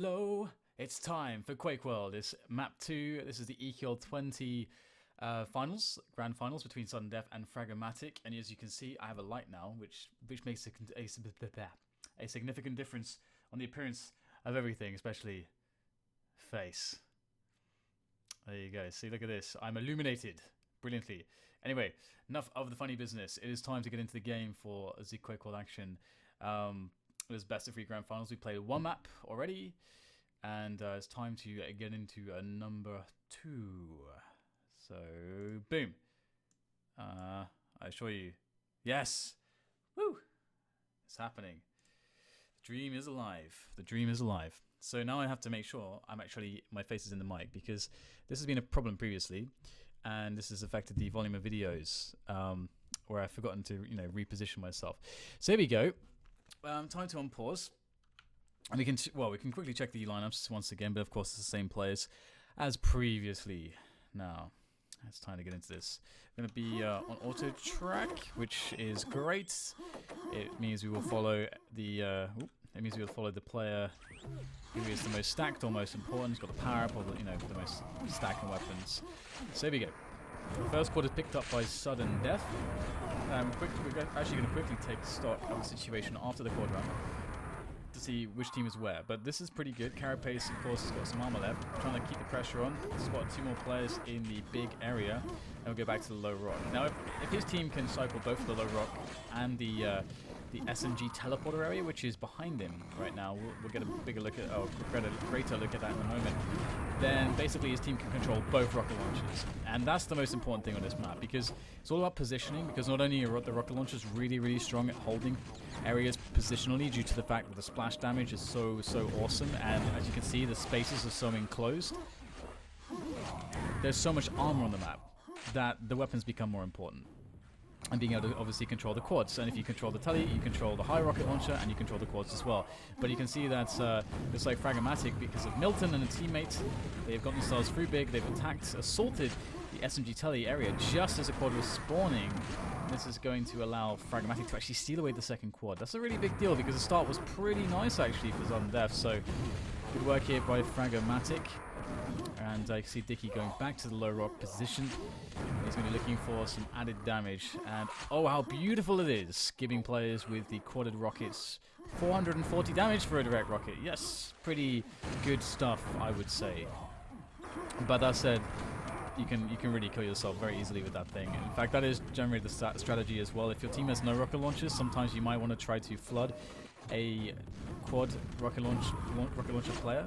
Hello, it's time for Quake World. It's map 2. This is the EQL 20 finals, grand finals between Sudden Death and Fragomatic. And as you can see, I have a light now, which makes a significant difference on the appearance of everything, especially face. There you go. See, look at this. I'm illuminated brilliantly. Anyway, enough of the funny business. It is time to get into the game for the Quake World action. It was best of 3 grand finals. We played one map already, and it's time to get into number 2. So, boom. I assure you, yes, woo, it's happening. The dream is alive. The dream is alive. So now I have to make sure my face is in the mic, because this has been a problem previously, and this has affected the volume of videos where I've forgotten to reposition myself. So here we go. Time to unpause, and we can quickly check the lineups once again, but of course it's the same players as previously. Now it's time to get into this. We're going to be on auto track, which is great. It means we will follow the player who is the most stacked or most important. He's got the power up or the most stacking weapons. So here we go. The first quad is picked up by Sudden Death. We're actually going to quickly take stock of the situation after the quad run to see which team is where. But this is pretty good. Carapace, of course, has got some armor left, trying to keep the pressure on. Spot 2 more players in the big area, and we'll go back to the low rock. Now, if his team can cycle both the low rock and the SMG teleporter area, which is behind him right now, we'll get a bigger look at, greater look at that in a moment. Then basically his team can control both rocket launchers, and that's the most important thing on this map, because it's all about positioning. Because not only are the rocket launchers really strong at holding areas positionally due to the fact that the splash damage is so awesome, and as you can see, the spaces are so enclosed. There's so much armor on the map that the weapons become more important. And being able to obviously control the quads. And if you control the tele, you control the high rocket launcher, and you control the quads as well. But you can see that it's like Fragomatic, because of Milton and a teammate, they've got themselves through big, they've assaulted the SMG tele area just as a quad was spawning. This is going to allow Fragomatic to actually steal away the second quad. That's a really big deal, because the start was pretty nice actually for Sudden Death. So good work here by Fragomatic. And I see Dicky going back to the low rock position. He's going to be looking for some added damage. And oh, how beautiful it is, giving players with the quadded rockets 440 damage for a direct rocket. Yes, pretty good stuff, I would say. But that said, you can really kill yourself very easily with that thing. In fact, that is generally the strategy as well. If your team has no rocket launchers, sometimes you might want to try to flood a quad rocket launcher player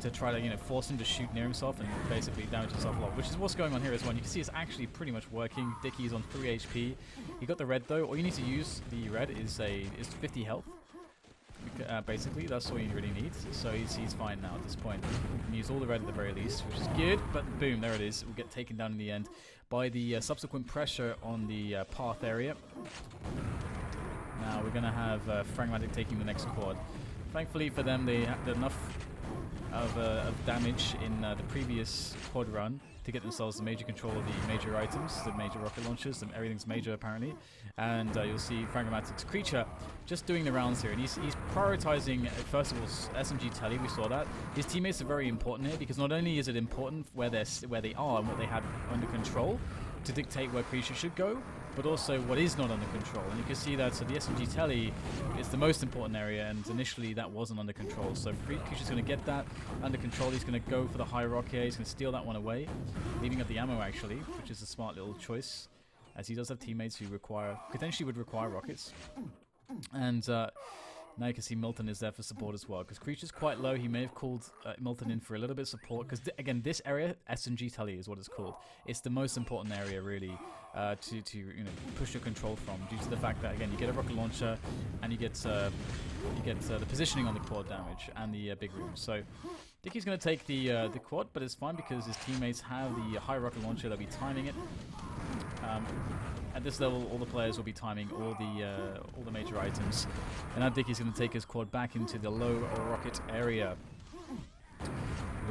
to try to force him to shoot near himself and basically damage himself a lot, which is what's going on here as well. And you can see it's actually pretty much working. Dickie's on 3 HP. He got the red though. All you need to use the red is 50 health. Basically, that's all you really need. So he's fine now at this point. You can use all the red at the very least, which is good. But boom, there it is. We'll get taken down in the end by the subsequent pressure on the path area. Now we're going to have Fragmatic taking the next quad. Thankfully for them, they had enough of damage in the previous quad run to get themselves the major control of the major items, the major rocket launchers, and everything's major apparently. And you'll see Fragomatic's creature just doing the rounds here, and he's prioritizing first of all SMG tele. We saw that his teammates are very important here, because not only is it important where they are and what they have under control to dictate where creatures should go, but also what is not under control. And you can see that the SMG tele is the most important area, and initially that wasn't under control. So Creature's going to get that under control. He's going to go for the high rocket. He's going to steal that one away, leaving up the ammo actually, which is a smart little choice, as he does have teammates who potentially would require rockets. And now you can see Milton is there for support as well, because Creature's quite low. He may have called Milton in for a little bit of support, because again, this area, SMG tele is what it's called. It's the most important area really to push your control from, due to the fact that again you get a rocket launcher and you get the positioning on the quad damage and the big room. So Dickie's going to take the quad, but it's fine because his teammates have the high rocket launcher. They'll be timing it. At this level, all the players will be timing all the major items. And now Dickie's going to take his quad back into the low rocket area.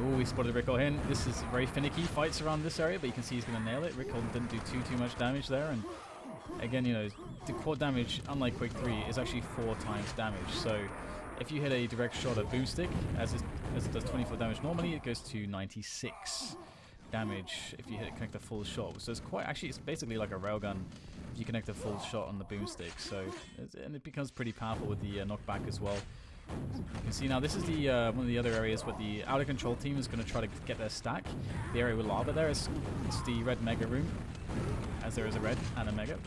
Oh, we spotted Rickle in. This is very finicky fights around this area, but you can see he's going to nail it. Rickle didn't do too much damage there, and again, the quad damage, unlike Quake 3, is actually 4 times damage. So if you hit a direct shot at boomstick, as it does 24 damage normally, it goes to 96 damage if you connect a full shot. So it's quite, actually it's basically like a railgun if you connect a full shot on the boomstick. So and it becomes pretty powerful with the knockback as well. You can see now this is the one of the other areas where the out of control team is going to try to get their stack. The area with lava there is it's the red mega room, as there is a red and a mega.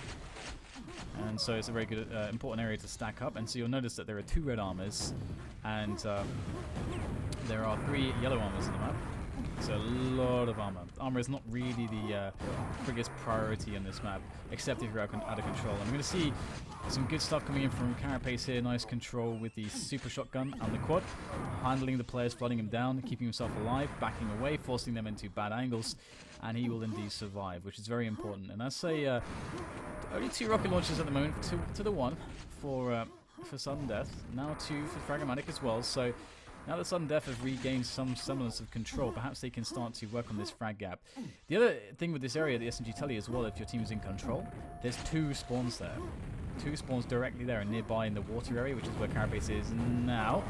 And so it's a very good, important area to stack up. And so you'll notice that there are 2 red armors, and there are 3 yellow armors in the map. So a lot of armor. Armor is not really the biggest priority on this map, except if you're out of control. And we're going to see some good stuff coming in from Carapace here. Nice control with the super shotgun and the quad, handling the players, flooding them down, keeping himself alive, backing away, forcing them into bad angles, and he will indeed survive, which is very important. And that's a only 2 rocket launchers at the moment, to the 1 for Sudden Death, now 2 for Fragomatic as well. So now that Sudden Death have regained some semblance of control, perhaps they can start to work on this frag gap. The other thing with this area, the SMG tell you as well, if your team is in control, there's 2 spawns there. 2 spawns directly there and nearby in the water area, which is where Carapace is now.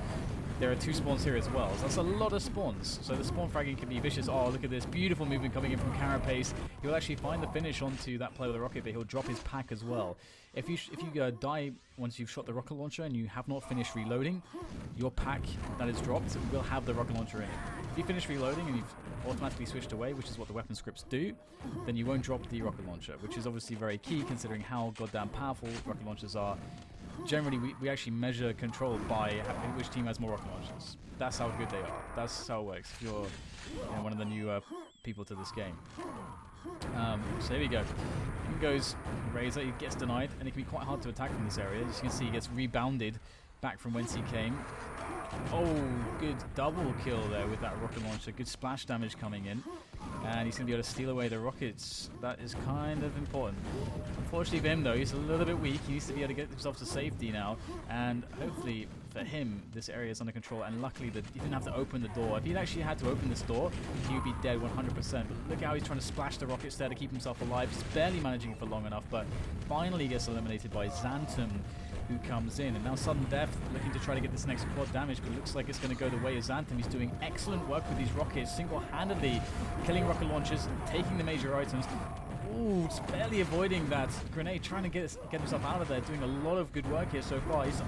There are 2 spawns here as well, so that's a lot of spawns. So the spawn fragging can be vicious. Oh, look at this beautiful movement coming in from Carapace. He'll actually find the finish onto that player with the rocket, but he'll drop his pack as well. If you die once you've shot the rocket launcher and you have not finished reloading, your pack that is dropped will have the rocket launcher in it. If you finish reloading and you've automatically switched away, which is what the weapon scripts do, then you won't drop the rocket launcher, which is obviously very key considering how goddamn powerful rocket launchers are. Generally, we actually measure control by which team has more rocket launchers. That's how good they are. That's how it works if you're one of the new people to this game. So here we go. In goes Razor. He gets denied, and it can be quite hard to attack from this area. As you can see, he gets rebounded back from whence he came. Oh, good double kill there with that rocket launcher. Good splash damage coming in. And he's going to be able to steal away the rockets. That is kind of important. Unfortunately for him, though, he's a little bit weak. He needs to be able to get himself to safety now. And hopefully for him, this area is under control. And luckily, he didn't have to open the door. If he'd actually had to open this door, he would be dead 100%. But look how he's trying to splash the rockets there to keep himself alive. He's barely managing it for long enough, but finally gets eliminated by Xantum, who comes in. And now Sudden Death looking to try to get this next quad damage, but it looks like it's going to go the way of Xantum. He's doing excellent work with these rockets, single-handedly killing rocket launchers, taking the major items. Ooh, just barely avoiding that grenade, trying to get himself out of there, doing a lot of good work here so far. He's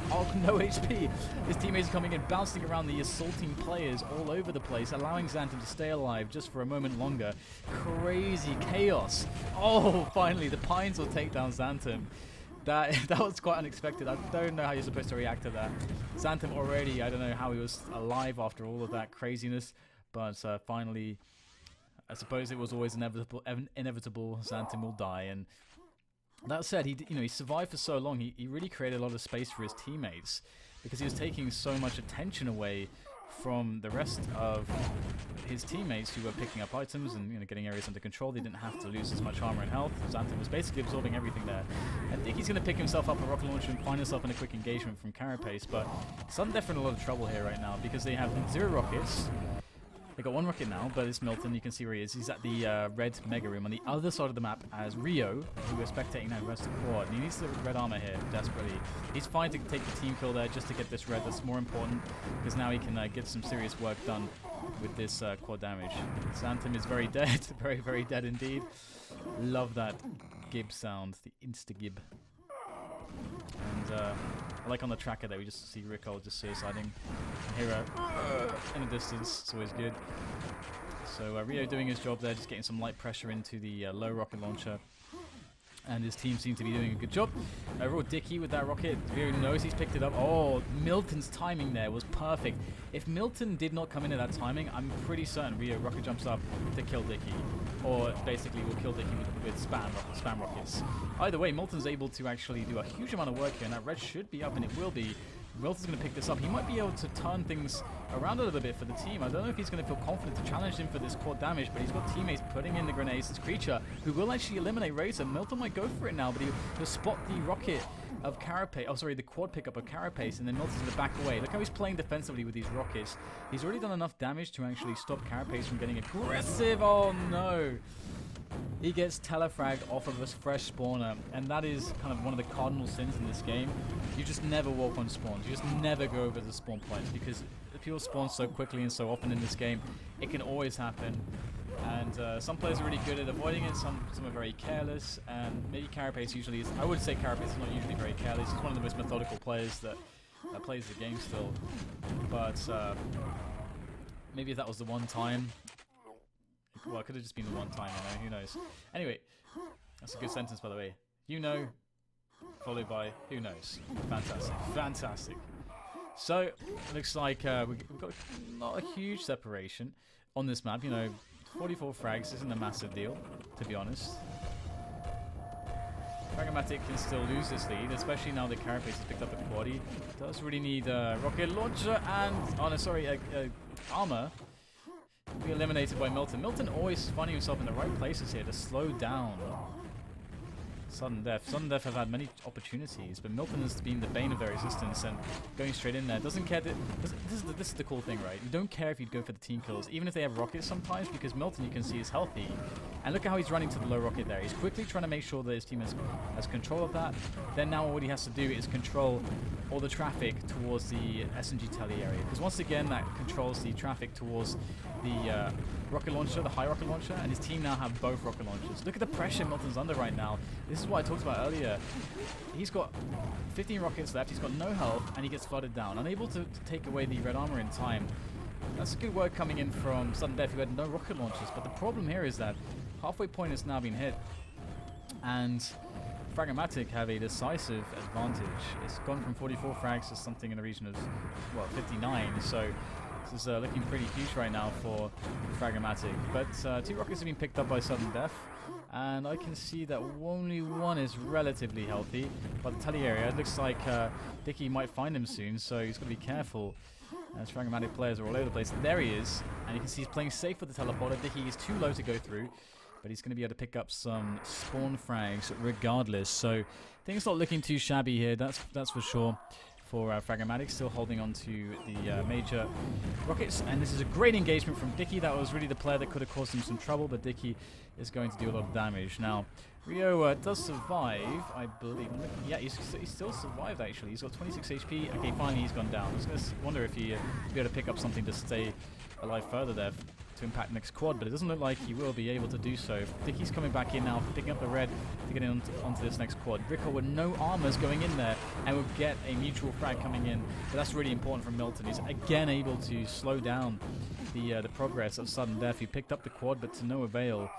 no HP. His teammates are coming in, bouncing around the assaulting players all over the place, allowing Xantum to stay alive just for a moment longer. Crazy chaos. Oh, finally, the Pines will take down Xantum. That was quite unexpected. I don't know how you're supposed to react to that. Xantum already, I don't know how he was alive after all of that craziness, but finally, I suppose it was always inevitable. Xantum will die, and that said, he survived for so long. He really created a lot of space for his teammates because he was taking so much attention away from the rest of his teammates who were picking up items and getting areas under control. They didn't have to lose as much armor and health. Xantum was basically absorbing everything there. I think he's going to pick himself up a rocket launcher and find himself in a quick engagement from Carapace, but Sudden Death are in a lot of trouble here right now because they have 0 rockets. They got 1 rocket now, but it's Milton. You can see where he is. He's at the red mega room on the other side of the map as Rio, who we're spectating now, who has the quad. And he needs the red armor here desperately. He's fine to take the team kill there just to get this red. That's more important because now he can get some serious work done with this quad damage. Xantum is very dead, very, very dead indeed. Love that gib sound, the insta-gib. And I like on the tracker there, we just see Rico just suiciding. Hero in the distance, it's always good. So Rio doing his job there, just getting some light pressure into the low rocket launcher. And his team seem to be doing a good job. Overall, Dicky with that rocket. Rio knows he's picked it up. Oh, Milton's timing there was perfect. If Milton did not come in at that timing, I'm pretty certain Rio rocket jumps up to kill Dicky. Or basically will kill Dicky with spam rockets. Either way, Milton's able to actually do a huge amount of work here, and that red should be up, and it will be. Milton's going to pick this up. He might be able to turn things around a little bit for the team. I don't know if he's going to feel confident to challenge him for this quad damage, but he's got teammates putting in the grenades. This creature who will actually eliminate Razor. Milton might go for it now, but he'll spot the rocket of Carapace. Oh, sorry, the quad pickup of Carapace, and then Milton's going to back away. Look how he's playing defensively with these rockets. He's already done enough damage to actually stop Carapace from getting aggressive. Oh, no. He gets telefragged off of a fresh spawner, and that is kind of one of the cardinal sins in this game. You just never walk on spawns. You just never go over the spawn points, because people spawn so quickly and so often in this game, it can always happen. And some players are really good at avoiding it, some are very careless, and maybe Carapace usually is. I would say Carapace is not usually very careless. He's one of the most methodical players that plays the game still. But maybe if that was the one time. Well, it could have just been the one time, you know, who knows. Anyway, that's a good sentence, by the way. You know, followed by who knows. Fantastic, fantastic. So, it looks like we've got not a huge separation on this map. You know, 44 frags isn't a massive deal, to be honest. Fragmatic can still lose this lead, especially now that Carapace has picked up a quad. He does really need a rocket launcher and, oh no, sorry, armor. Be eliminated by Milton. Milton always finding himself in the right places here to slow down Sudden Death. Sudden Death have had many opportunities, but Milton has been the bane of their existence and going straight in there. Doesn't care. This is the cool thing, right? You don't care if you go for the team kills, even if they have rockets sometimes, because Milton, you can see, is healthy. And look at how he's running to the low rocket there. He's quickly trying to make sure that his team has control of that. Then now what he has to do is control all the traffic towards the SMG telly area, because once again that controls the traffic towards the rocket launcher, the high rocket launcher, and his team now have both rocket launchers. Look at the pressure Milton's under right now. This is what I talked about earlier. He's got 15 rockets left, he's got no health, and he gets flooded down, unable to take away the red armor in time. That's a good work coming in from Sudden Death, who had no rocket launchers, but the problem here is that halfway point has now been hit, and Fragomatic have a decisive advantage. It's gone from 44 frags to something in the region of, well, 59, so this is looking pretty huge right now for Fragomatic. But 2 rockets have been picked up by Sudden Death, and I can see that only one is relatively healthy. But the telly area, it looks like Dicky might find him soon, so he's got to be careful. As Fragmatic players are all over the place. There he is, and you can see he's playing safe with the teleporter. Dicky is too low to go through, but he's going to be able to pick up some spawn frags regardless. So things not looking too shabby here, that's for sure. For Fragomatic, still holding on to the major rockets, and this is a great engagement from Dicky. That was really the player that could have caused him some trouble, but Dicky is going to do a lot of damage. Now, Rio does survive, I believe. Yeah, he's still survived, actually. He's got 26 HP. Okay, finally he's gone down. I was going to wonder if he'd be able to pick up something to stay alive further there to impact next quad, but it doesn't look like he will be able to do so. Dicky's coming back in now, picking up the red to get in onto this next quad. Rico with no armors going in there, and will get a mutual frag coming in, but that's really important from Milton. He's again able to slow down the progress of Sudden Death. He picked up the quad, but to no avail.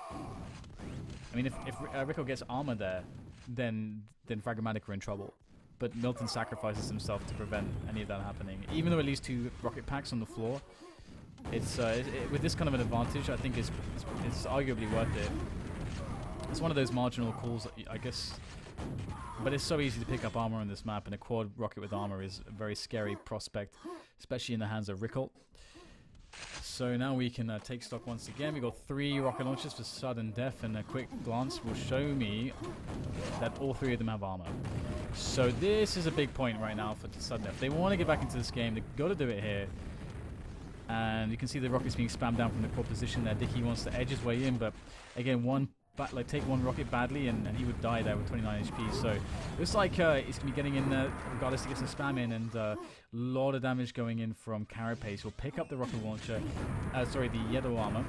I mean, if Rico gets armor there, then Fragomatic are in trouble. But Milton sacrifices himself to prevent any of that happening. Even though at least 2 rocket packs on the floor, it's with this kind of an advantage, I think it's arguably worth it. It's one of those marginal calls, I guess, but it's so easy to pick up armor on this map, and a quad rocket with armor is a very scary prospect, especially in the hands of Rickle. So now we can take stock once again. We got 3 rocket launchers for Sudden Death, and a quick glance will show me that all 3 of them have armor. So this is a big point right now for Sudden Death. They want to get back into this game. They've got to do it here. And you can see the rockets being spammed down from the quad position there. Dicky wants to edge his way in, but again, take one rocket badly, and he would die there with 29 HP. So it looks like he's going to be getting in there regardless to get some spam in, and a lot of damage going in from Carapace. He'll pick up the rocket launcher, the yellow armor.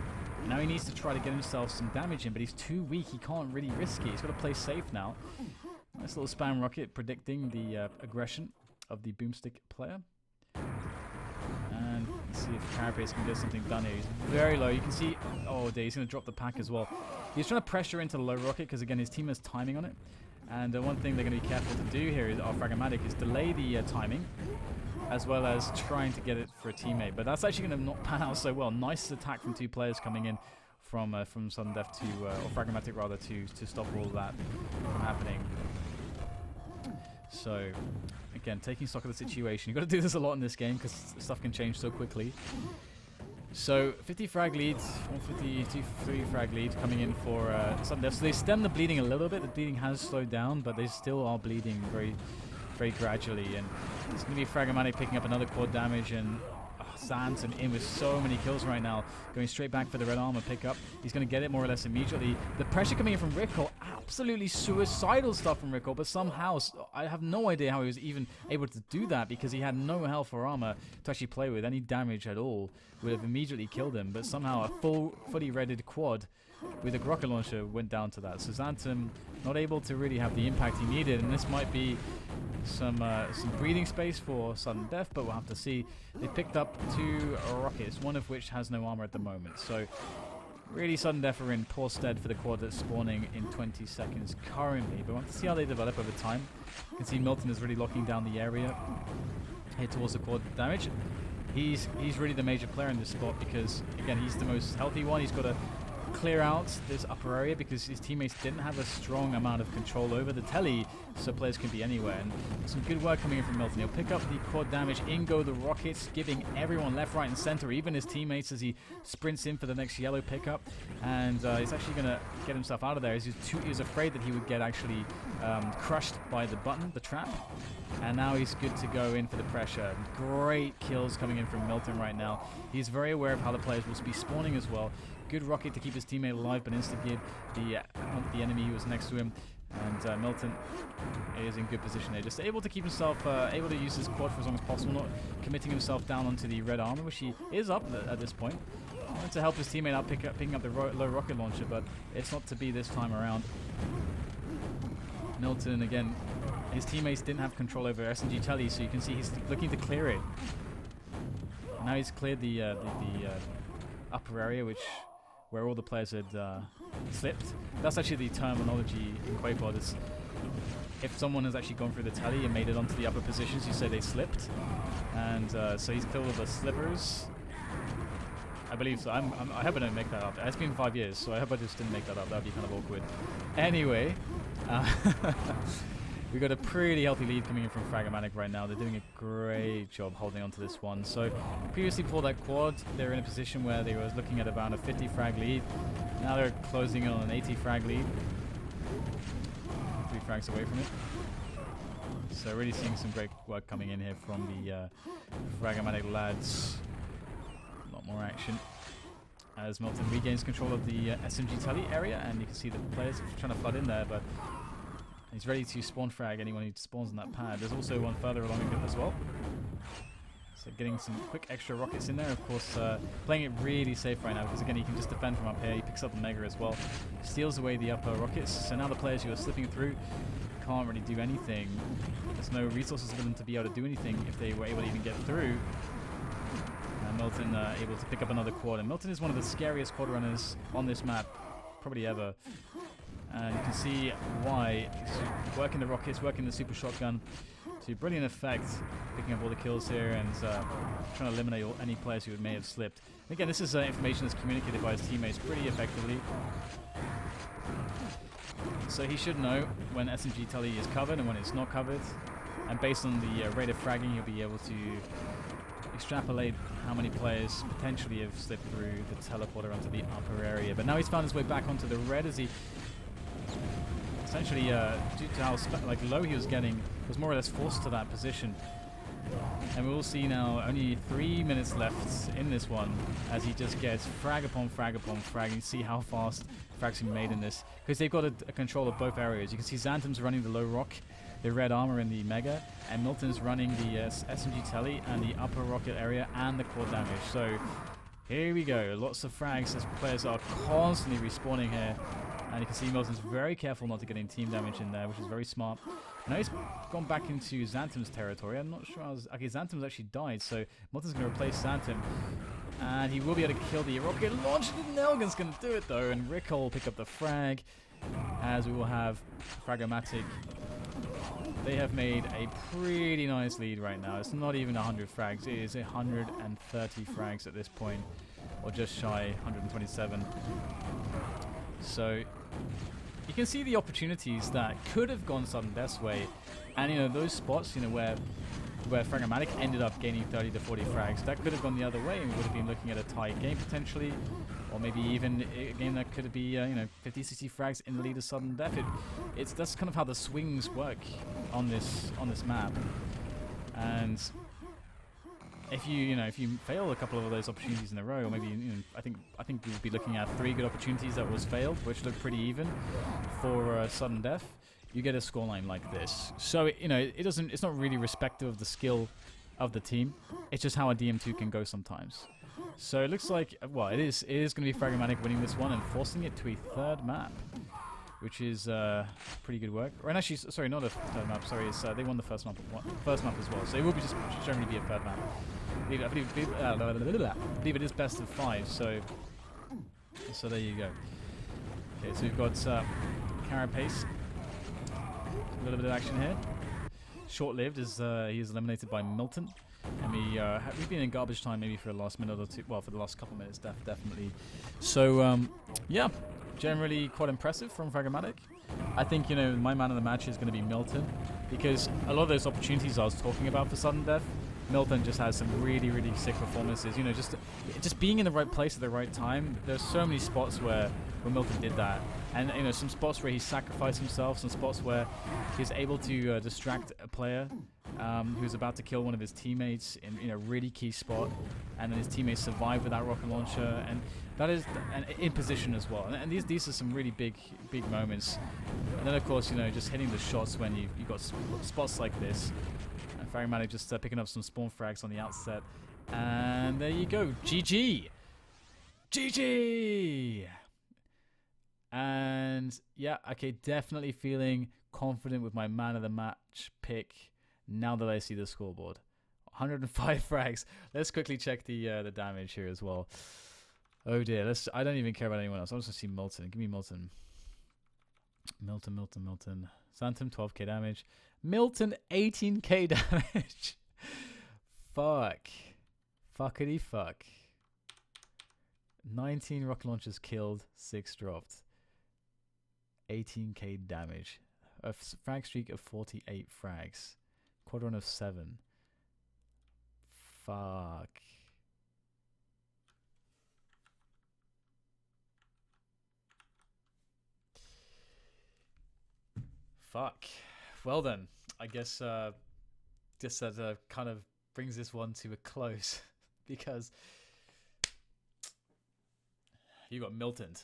Now he needs to try to get himself some damage in, but he's too weak. He can't really risk it. He's got to play safe now. Nice little spam rocket predicting the aggression of the boomstick player. And let's see if Carapace can get something done here. He's very low. You can see, oh dear, he's going to drop the pack as well. He's trying to pressure into the low rocket because, again, his team has timing on it. And one thing they're going to be careful to do here is, Fragmatic, is delay the timing, as well as trying to get it for a teammate. But that's actually going to not pan out so well. Nice attack from 2 players coming in from Sudden Death to, or Fragmatic rather, to stop all of that from happening. So, again, taking stock of the situation. You've got to do this a lot in this game because stuff can change so quickly. So, 50 frag leads, 153 frag lead coming in for Sudden Death. So they stem the bleeding a little bit. The bleeding has slowed down, but they still are bleeding very, very gradually. And it's going to be Fragomatic picking up another quad damage, and Sanson in with so many kills right now, going straight back for the red armor pickup. He's going to get it more or less immediately. The pressure coming in from Rickle, absolutely suicidal stuff from Rickle, but somehow, I have no idea how he was even able to do that, because he had no health or armor to actually play with. Any damage at all would have immediately killed him, but somehow a fully redded quad with a rocket launcher went down to that. So Xantum not able to really have the impact he needed, and this might be some breathing space for sudden death, but we'll have to see. They picked up 2 rockets, one of which has no armor at the moment. So really sudden death are in poor stead for the quad that's spawning in 20 seconds currently, but we'll have to see how they develop over time. You can see Milton is really locking down the area here towards the quad damage. He's really the major player in this spot, because again, he's the most healthy one. He's got to clear out this upper area because his teammates didn't have a strong amount of control over the telly, so players can be anywhere. And some good work coming in from Milton. He'll pick up the quad damage. In go the rockets, giving everyone left, right, and center, even his teammates, as he sprints in for the next yellow pickup. And he's actually going to get himself out of there. He was afraid that he would get actually crushed by the button, the trap. And now he's good to go in for the pressure. Great kills coming in from Milton right now. He's very aware of how the players will be spawning as well. Good rocket to keep his teammate alive, but insta-geared the enemy who was next to him. And Milton is in good position there, just able to keep himself, able to use his quad for as long as possible, not committing himself down onto the red armor, which he is up at this point. Wanted to help his teammate out picking up the low rocket launcher, but it's not to be this time around. Milton, again, his teammates didn't have control over SMG Telly, so you can see he's looking to clear it. Now he's cleared the upper area, where all the players had slipped. That's actually the terminology in Quake world. Is if someone has actually gone through the telly and made it onto the upper positions, you say they slipped. And so he's killed all the slippers. I believe so. I hope I don't make that up. It's been 5 years, so I hope I just didn't make that up. That'd be kind of awkward. Anyway, we got a pretty healthy lead coming in from Fragomatic right now. They're doing a great job holding on to this one. So previously before that quad, they were in a position where they were looking at about a 50 frag lead. Now they're closing in on an 80 frag lead. 3 frags away from it. So really seeing some great work coming in here from the Fragomatic lads. A lot more action as Milton regains control of the SMG telly area, and you can see the players trying to flood in there, but he's ready to spawn frag anyone who spawns on that pad. There's also one further along as well. So getting some quick extra rockets in there. Of course, playing it really safe right now, because again, he can just defend from up here. He picks up the Mega as well. Steals away the upper rockets. So now the players who are slipping through can't really do anything. There's no resources for them to be able to do anything if they were able to even get through. Milton able to pick up another quad. And Milton is one of the scariest quad runners on this map, probably ever. And you can see why. He's working the rockets, working the super shotgun to brilliant effect, picking up all the kills here and trying to eliminate any players who may have slipped. And again, this is information that's communicated by his teammates pretty effectively. So he should know when SMG telly is covered and when it's not covered. And based on the rate of fragging, he'll be able to extrapolate how many players potentially have slipped through the teleporter onto the upper area. But now he's found his way back onto the red, as he essentially, due to how low he was getting, was more or less forced to that position. And we will see now only 3 minutes left in this one, as he just gets frag upon frag upon frag. You see how fast frags can be made in this, because they've got a control of both areas. You can see Xantum's running the low rock, the red armor and the Mega, and Milton's running the SMG telly and the upper rocket area and the quad damage. So here we go, lots of frags as players are constantly respawning here, and you can see Milton's very careful not to get any team damage in there, which is very smart. Now he's gone back into Xantum's territory. I'm not sure okay, Xantum's actually died, so Milton's going to replace Xantum, and he will be able to kill the rocket launch. Nelgan's going to do it though, and Rick will pick up the frag, as we will have Fragomatic. They have made a pretty nice lead right now. It's not even 100 frags. It is 130 frags at this point, or just shy, 127. So you can see the opportunities that could have gone sudden death's way, and you know those spots, you know, where Fragomatic ended up gaining 30 to 40 frags, that could have gone the other way, and we would have been looking at a tight game potentially, or maybe even a game that could be you know, 50, 60 frags in the lead of sudden death. That's kind of how the swings work on this map, and if you fail a couple of those opportunities in a row, or maybe I think we would be looking at 3 good opportunities that was failed, which look pretty even for sudden death. You get a scoreline like this. So it's not really respective of the skill of the team. It's just how a dm2 can go sometimes. So it looks like it is going to be Fragomatic winning this one and forcing it to a 3rd map, which is pretty good work. Or actually, sorry, not a 3rd map. Sorry, it's, they won the first map as well. So it will be just generally be a 3rd map. I believe it is best of 5. So there you go. Okay, so we've got Carapace. A little bit of action here. Short-lived as he is eliminated by Milton. And we've been in garbage time maybe for the last minute or two. Well, for the last couple minutes, definitely. So, yeah, generally quite impressive from Fragomatic. I think, my man of the match is going to be Milton, because a lot of those opportunities I was talking about for sudden death, Milton just has some really, really sick performances. Just being in the right place at the right time. There's so many spots where Milton did that. And, some spots where he sacrificed himself, some spots where he was able to distract a player who was about to kill one of his teammates in a really key spot, and then his teammates survived with that rocket launcher, and that is in position as well. And these are some really big moments. And then of course, just hitting the shots when you've got spots like this. And Fragmatic just picking up some spawn frags on the outset, and there you go, GG, GG. And yeah, okay, definitely feeling confident with my man of the match pick now that I see the scoreboard. 105 frags. Let's quickly check the damage here as well. Oh dear, I don't even care about anyone else. I'm just gonna see Milton. Give me Milton. Milton. Santum 12k damage. Milton 18k damage. Fuck. Fuckity fuck. 19 rocket launchers killed, 6 dropped. 18k damage. A frag streak of 48 frags. Quad run of 7. Fuck. Fuck. Well then, I guess just that kind of brings this one to a close because you got Milton.